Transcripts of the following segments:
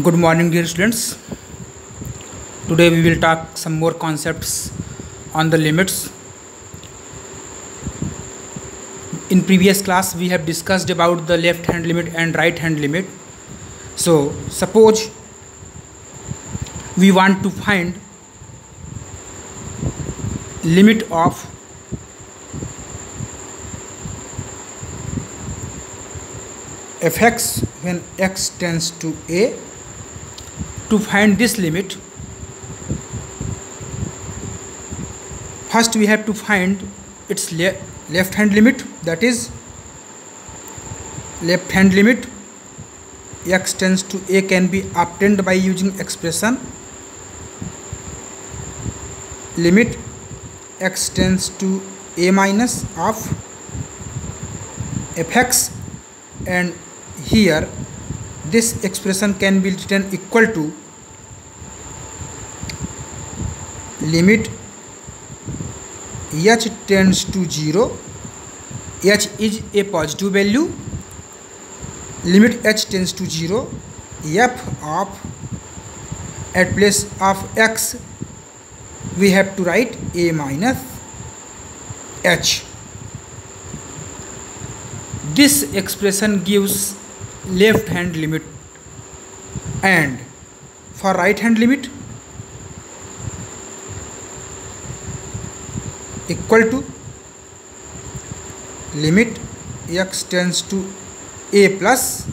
Good morning, dear students. Today we will talk some more concepts on the limits. In previous class we have discussed about the left hand limit and right hand limit. So suppose we want to find limit of fx when x tends to a. To find this limit, first we have to find its left hand limit, that is left hand limit x tends to a can be obtained by using expression limit x tends to a minus of fx, and here this expression can be written equal to limit h tends to 0, h is a positive value, limit h tends to 0, f of, at place of x we have to write a minus h. This expression gives left hand limit, and for right hand limit equal to limit x tends to a plus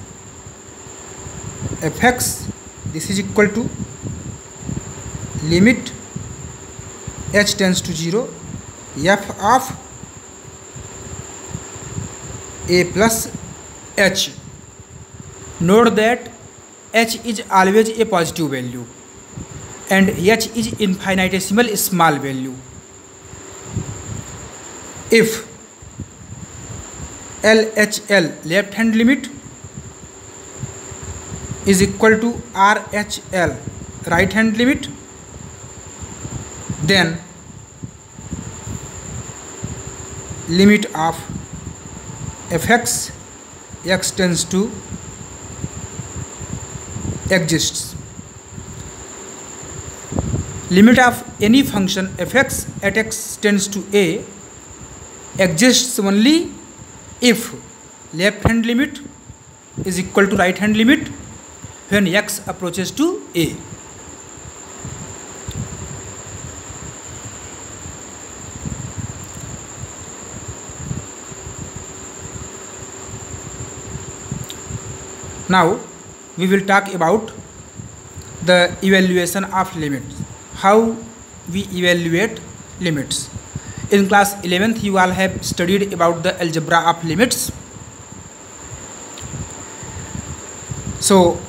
fx, this is equal to limit h tends to 0, f of a plus h. Note that h is always a positive value and h is infinitesimal small value. If LHL left hand limit is equal to RHL right hand limit, then limit of fx x tends to exists. Limit of any function fx at x tends to a exists only if left hand limit is equal to right hand limit when x approaches to a. Now we will talk about the evaluation of limits, how we evaluate limits. In class 11th you all have studied about the algebra of limits. So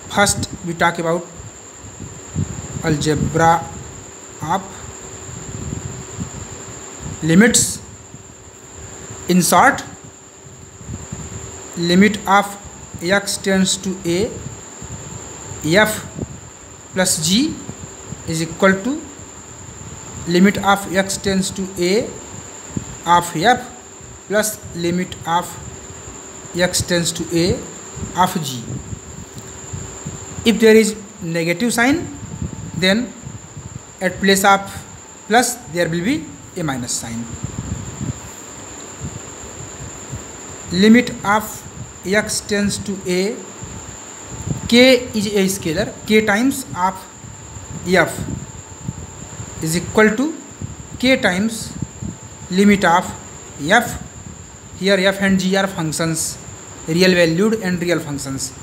first we talk about algebra of limits. In short, limit of x tends to a, f plus g is equal to limit of x tends to a of f plus limit of x tends to a of g. If there is negative sign, then at place of plus there will be a minus sign. Limit of x tends to a, k is a scalar, k times of f is equal to k times limit of f. Here f and g are functions, real valued and real functions.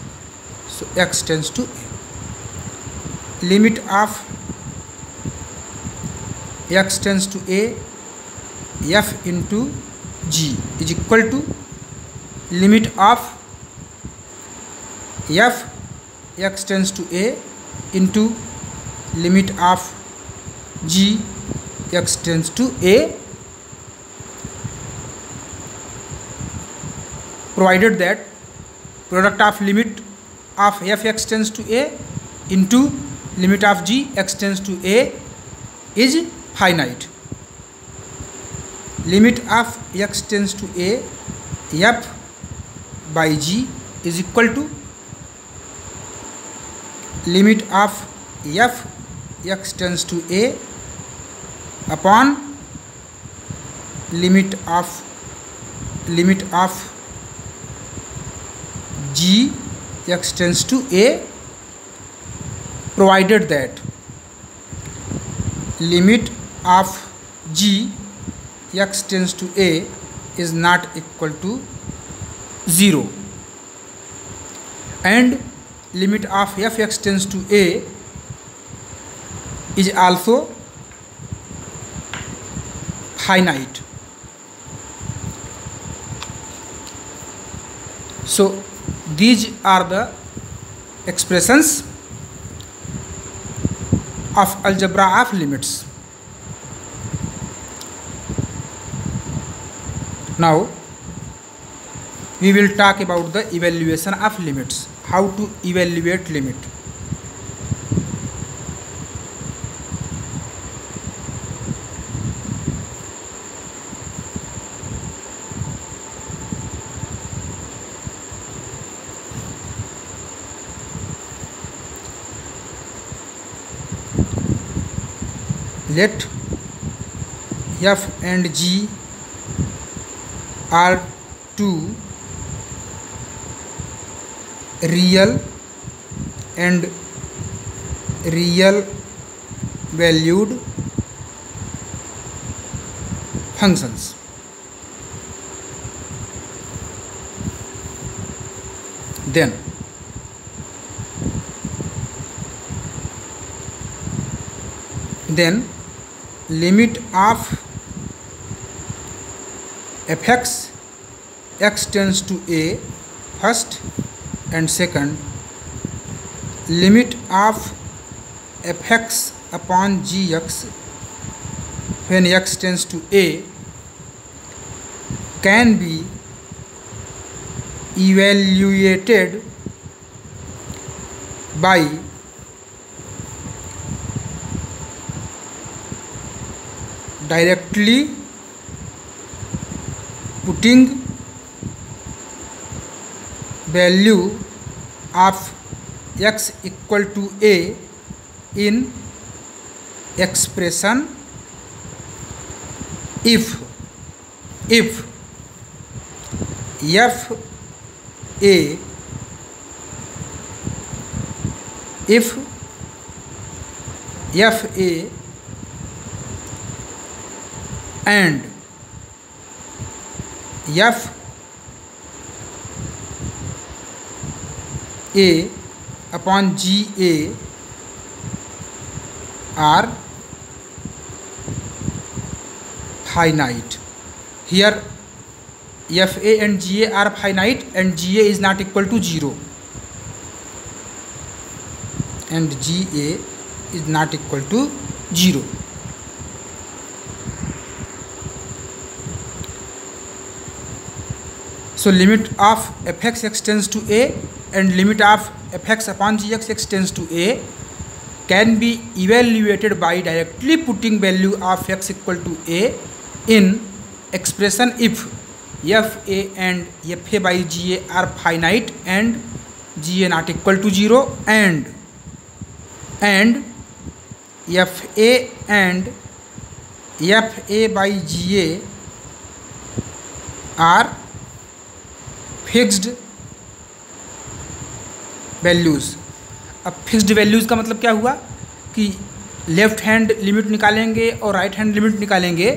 So x tends to a. Limit of x tends to a, f into g is equal to limit of f x tends to a into limit of g x tends to a, provided that product of limit of f x tends to a into limit of g x tends to a is finite. Limit of x tends to a, f by g is equal to limit of f x tends to a upon limit of g x tends to a, provided that limit of g x tends to a is not equal to 0 and limit of f x tends to a is also finite. So these are the expressions of algebra of limits. Now we will talk about the evaluation of limits. How to evaluate limit. Let f and g are two real and real valued functions. Then limit of fx x tends to a first, and second limit of fx upon gx when x tends to a can be evaluated by directly putting value of x equal to a in expression if f a and f a upon g a are finite. Here f a and g a are finite and g a is not equal to 0 and g a is not equal to 0. So limit of fx x tends to a and limit of fx upon gx x tends to a can be evaluated by directly putting value of x equal to a in expression if f a and f a by g a are finite and g a not equal to 0 and f a and f a by g a are fixed values. अब fixed values का मतलब क्या हुआ कि left hand limit निकालेंगे और right hand limit निकालेंगे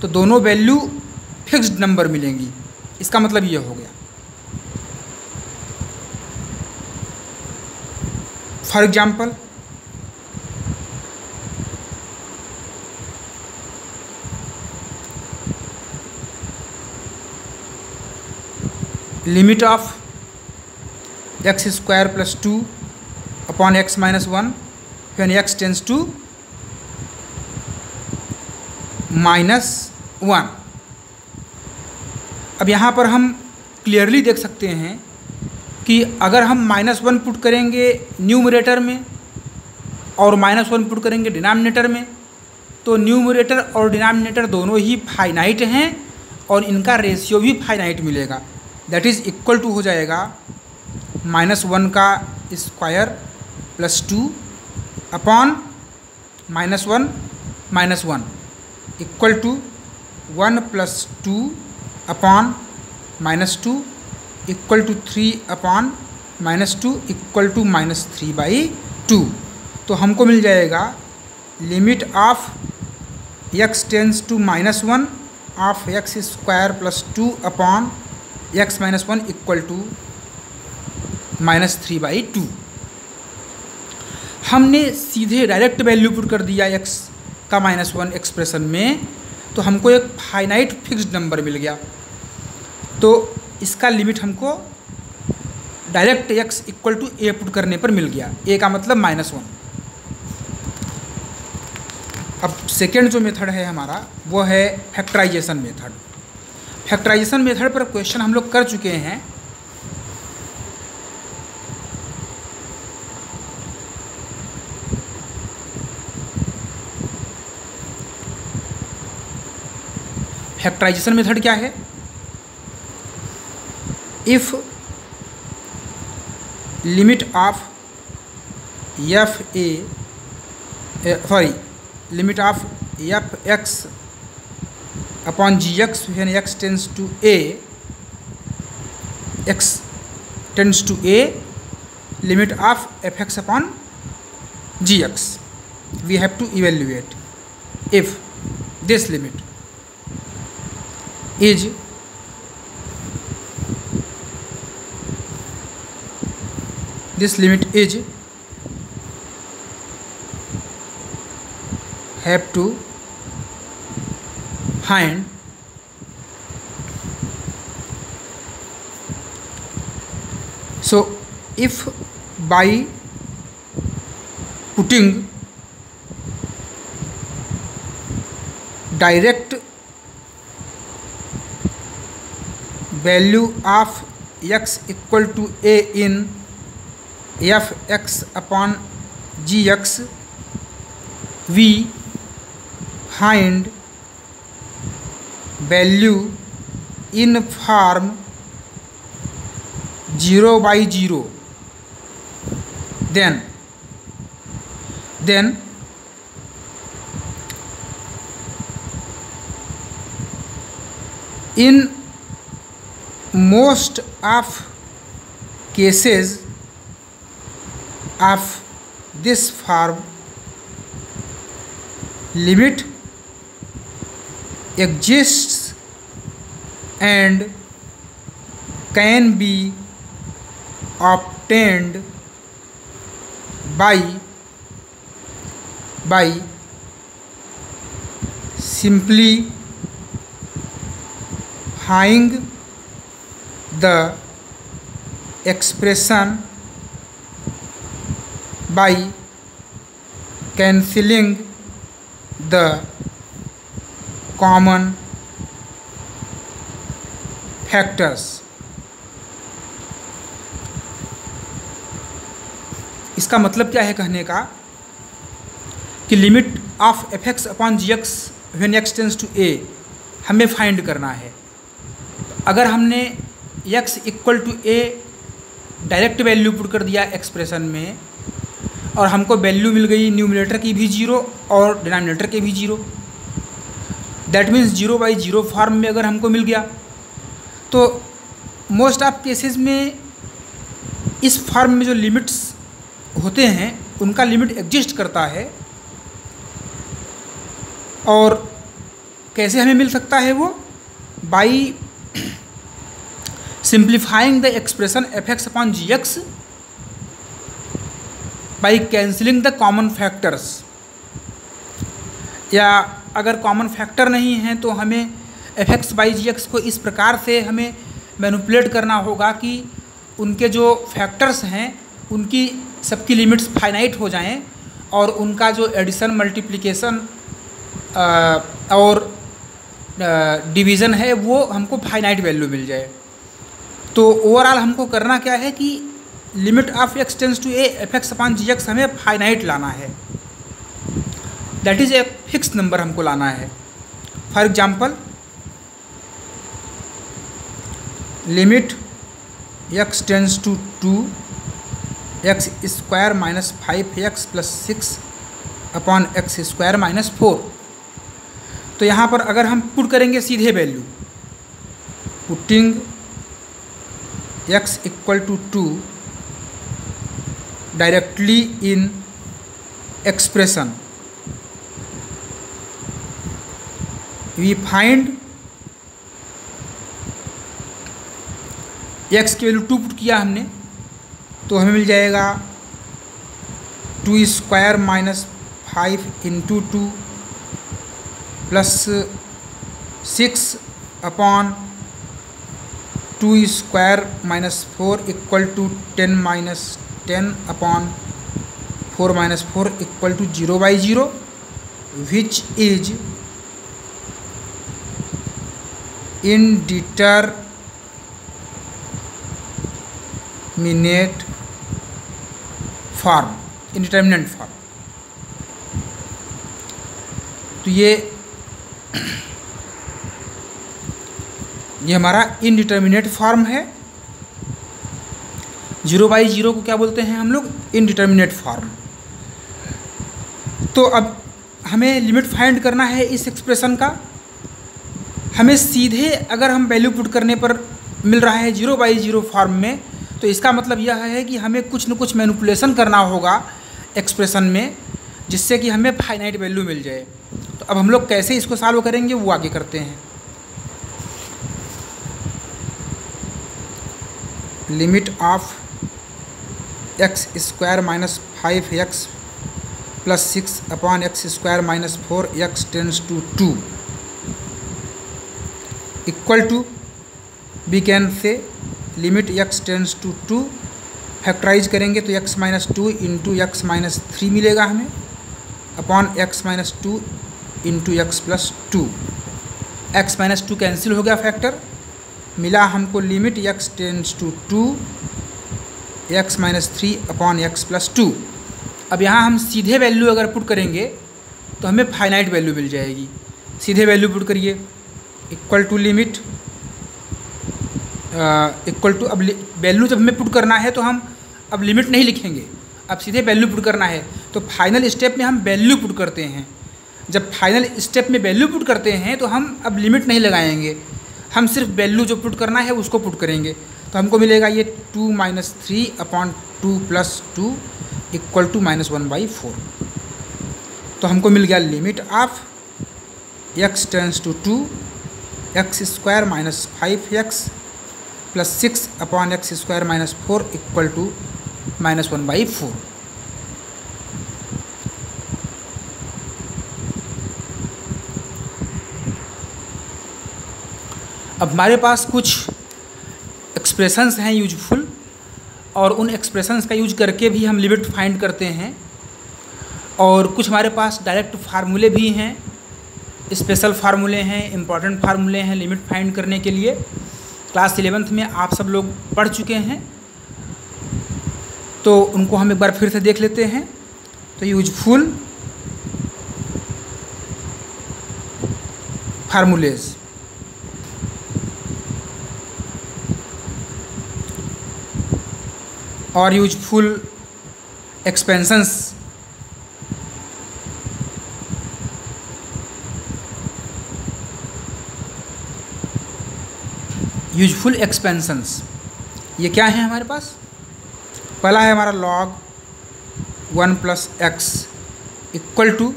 तो दोनों वैल्यू फिक्स्ड नंबर मिलेंगी. इसका मतलब ये हो गया. For example limit of x square plus 2 upon x minus 1 when x tends to -1. अब यहाँ पर हम क्लियरली देख सकते हैं कि अगर हम -1 पुट करेंगे न्यूमरेटर में और -1 पुट करेंगे डिनोमिनेटर में तो न्यूमरेटर और डिनोमिनेटर दोनों ही फाइनाइट हैं और इनका रेशियो भी फाइनाइट मिलेगा. दैट इज़ इक्वल टू हो जाएगा -1 का square plus 2 upon -1 -1 equal to 1 plus 2 upon -2 equal to 3 upon -2 equal to -3/2। तो हमको मिल जाएगा limit of x tends to -1 of x square plus 2 upon x -1 equal to -3/2। हमने सीधे डायरेक्ट वैल्यू पुट कर दिया x का -1 एक्सप्रेशन में, तो हमको एक फाइनाइट फिक्स्ड नंबर मिल गया। तो इसका लिमिट हमको direct x equal to a put करने पर मिल गया। a का मतलब -1। अब सेकेंड जो मेथड है हमारा वो है फैक्टराइजेशन मेथड। फैक्टराइजेशन मेथड पर क्वेश्चन हम लोग कर चुके हैं। फैक्टराइजेशन मेथड क्या है? If limit of limit of f(x) upon gx when x tends to a, limit of fx upon gx, we have to evaluate if this limit is have to find so if by putting direct value of x equal to a in f(x) upon gx, we find value in form 0/0, then in most of cases of this form, limit exists and can be obtained by simplifying the expression by cancelling the common factors। इसका मतलब क्या है कहने का कि limit of f(x) upon gx when x tends to a हमें find करना है। अगर हमने x equal to a direct value put कर दिया एक्सप्रेशन में और हमको वैल्यू मिल गई न्यूमरेटर की भी 0 और डिनोमिनेटर के भी 0, दैट मीन्स 0/0 फॉर्म में अगर हमको मिल गया तो मोस्ट ऑफ केसेस में इस फॉर्म में जो लिमिट्स होते हैं उनका लिमिट एग्जिस्ट करता है। और कैसे हमें मिल सकता है वो? By simplifying the expression f(x) upon gx by cancelling the common factors. या अगर कॉमन फैक्टर नहीं है तो हमें f(x/gx) को इस प्रकार से हमें मैनिपुलेट करना होगा कि उनके जो फैक्टर्स हैं उनकी सबकी लिमिट्स फाइनाइट हो जाएं और उनका जो एडिशन, मल्टीप्लिकेशन और डिवीज़न है वो हमको फाइनाइट वैल्यू मिल जाए। तो ओवरऑल हमको करना क्या है कि limit of x tends to a f(x) upon gx हमें फाइनाइट लाना है, that is a fix number हमको लाना है। For example limit x tends to 2 x square minus 5x plus 6 upon x square minus 4। तो यहाँ पर अगर हम पुट करेंगे सीधे value, putting x equal to 2 directly in expression, we find x की वैल्यू 2 पुट किया हमने, तो हमें मिल जाएगा 2 square minus 5 into 2 plus 6 upon 2 square minus 4 equal to 10 minus 10 upon 4 minus 4 equal to 0/0, which is indeterminate form, indeterminate form. तो ये हमारा इनडिटर्मिनेट फॉर्म है। 0/0 को क्या बोलते हैं हम लोग? Indeterminate form. तो अब हमें लिमिट फाइंड करना है इस एक्सप्रेशन का। हमें सीधे अगर हम वैल्यू पुट करने पर मिल रहा है 0/0 फॉर्म में, तो इसका मतलब यह है कि हमें कुछ न कुछ मैनिपुलेशन करना होगा एक्सप्रेशन में, जिससे कि हमें फाइनाइट वैल्यू मिल जाए। तो अब हम लोग कैसे इसको सॉल्व करेंगे वो आगे करते हैं। Limit of x square minus 5x plus 6 upon x square minus 4x tends to 2 equal to, we can say limit x tends to 2, factorise करेंगे तो x minus 2 into x minus 3 मिलेगा हमें, upon x minus 2 into x plus 2। X minus 2 cancel हो गया factor, मिला हमको limit x tends to 2 x minus 3 upon x plus 2। अब यहाँ हम सीधे वैल्यू अगर पुट करेंगे तो हमें फाइनाइट वैल्यू मिल जाएगी। सीधे वैल्यू पुट करिए, equal to limit equal to, अब वैल्यू जब हमें पुट करना है तो हम अब लिमिट नहीं लिखेंगे, अब सीधे वैल्यू पुट करना है। तो फाइनल स्टेप में हम वैल्यू पुट करते हैं। जब फाइनल स्टेप में वैल्यू पुट करते हैं तो हम अब लिमिट नहीं लगाएंगे, हम सिर्फ वैल्यू जो पुट करना है उसको पुट करेंगे। तो हमको मिलेगा ये 2 minus 3 upon 2 plus 2 equal to -1/4। तो हमको मिल गया limit of x tends to 2 x square minus 5x plus 6 upon x square minus 4 equal to -1/4। अब हमारे पास कुछ एक्सप्रेशंस हैं यूजफुल, और उन एक्सप्रेशंस का यूज करके भी हम लिमिट फाइंड करते हैं, और कुछ हमारे पास डायरेक्ट फार्मूले भी हैं, स्पेशल फार्मूले हैं, इम्पॉर्टेंट फार्मूले हैं लिमिट फाइंड करने के लिए। क्लास 11th में आप सब लोग पढ़ चुके हैं, तो उनको हम एक बार फिर से देख लेते हैं। तो यूजफुल फार्मूलेज, और यूजफुल एक्सपेंशंस। यूजफुल एक्सपेंशंस ये क्या है हमारे पास? पहला है हमारा log 1 plus x equal to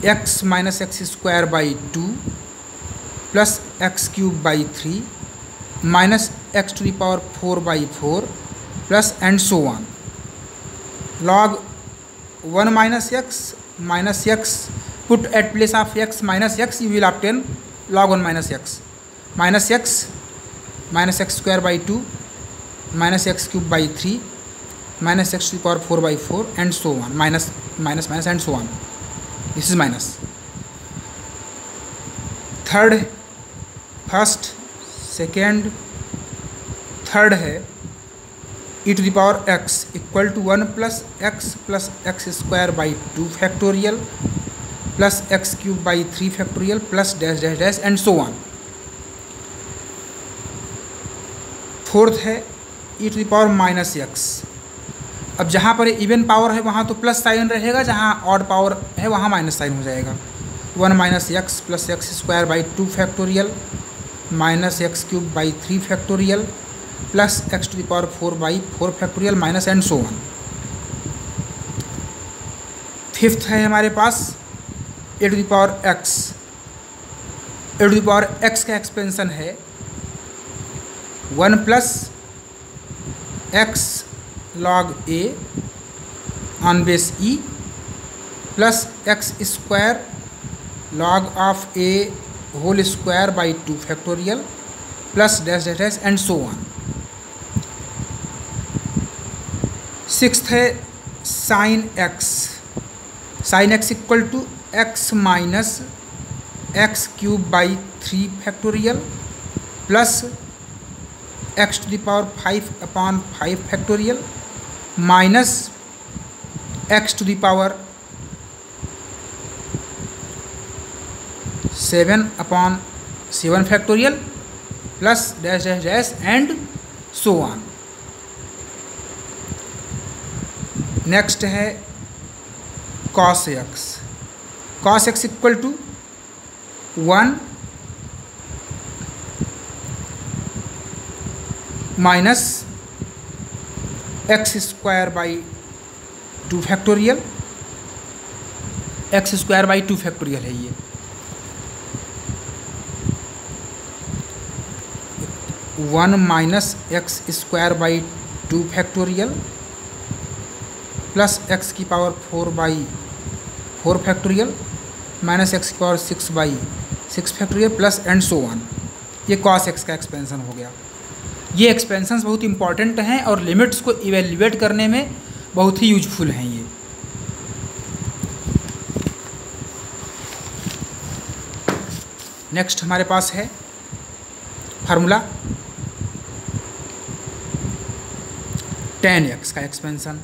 x minus x square by 2 plus x cube by 3 minus x to the power 4/4 plus and so on. log 1 minus x put at place of x minus x, you will obtain log 1 minus x minus x square by 2 minus x cube by 3 minus x to the power 4/4 and so on, minus minus minus and so on, this is minus. Third, first, second, third है e to the power x equal to 1 plus x square by 2 factorial plus x cube by 3 factorial plus dash dash dash and so on. Fourth है e to the power minus x अब जहाँ पर even power है वहाँ तो plus sign रहेगा, जहाँ odd power है वहाँ माइनस साइन हो जाएगा। 1 minus x plus x square by 2 factorial minus x cube by 3 factorial plus x to the power 4 by 4 factorial minus and so on. Fifth है हमारे पास a to the power x. A to the power x का expansion है 1 plus x log a on base e plus x square log of a whole square by 2 factorial plus dash dash dash and so on. Sixth है sine x. Sine x equal to x minus x cube by 3 factorial plus x to the power 5 upon 5 factorial minus x to the power 7 upon 7 factorial plus dash dash dash and so on. Next है cos x. Cos x equal to 1 minus x square by 2 factorial. X square by 2 factorial है ये। One minus x square by 2 factorial plus x की power 4 by 4 factorial minus x की power 6 by 6 factorial plus and so on. ये cos x का expansion हो गया। ये expansions बहुत इंपॉर्टेंट हैं और लिमिट्स को इवेल्युएट करने में बहुत ही यूजफुल हैं ये। नेक्स्ट हमारे पास है फार्मूला tan x का expansion.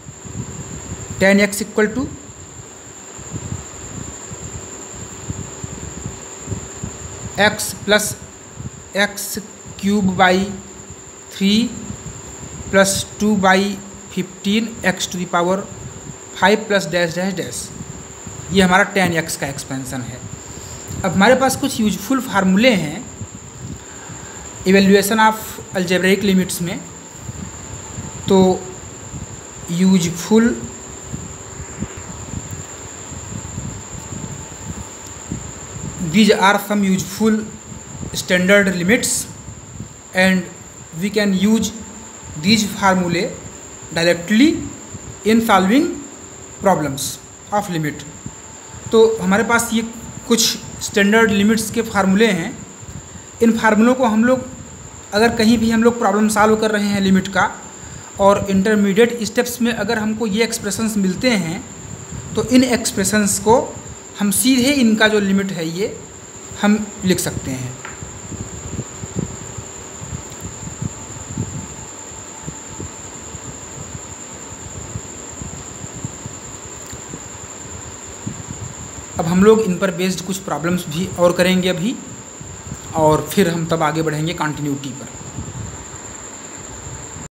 tan x equal to x plus x cube by 3 plus 2 by 15 x to the power 5 plus dash dash dash. ये हमारा tan x का एक्सपेंशन है। अब हमारे पास कुछ यूजफुल फार्मूले हैं इवेल्युएशन ऑफ अलजेब्रिक लिमिट्स में। तो useful these are some useful standard limits and we can use these formulae directly in solving problems of limit। तो हमारे पास ये कुछ स्टैंडर्ड लिमिट्स के फार्मूले हैं। इन फार्मूलों को हम लोग अगर कहीं भी हम लोग प्रॉब्लम सॉल्व कर रहे हैं लिमिट का और इंटरमीडिएट स्टेप्स में अगर हमको ये एक्सप्रेशंस मिलते हैं तो इन एक्सप्रेशंस को हम सीधे इनका जो लिमिट है ये हम लिख सकते हैं। अब हम लोग इन पर बेस्ड कुछ प्रॉब्लम्स भी और करेंगे अभी और फिर हम तब आगे बढ़ेंगे कॉन्टिन्यूटी पर।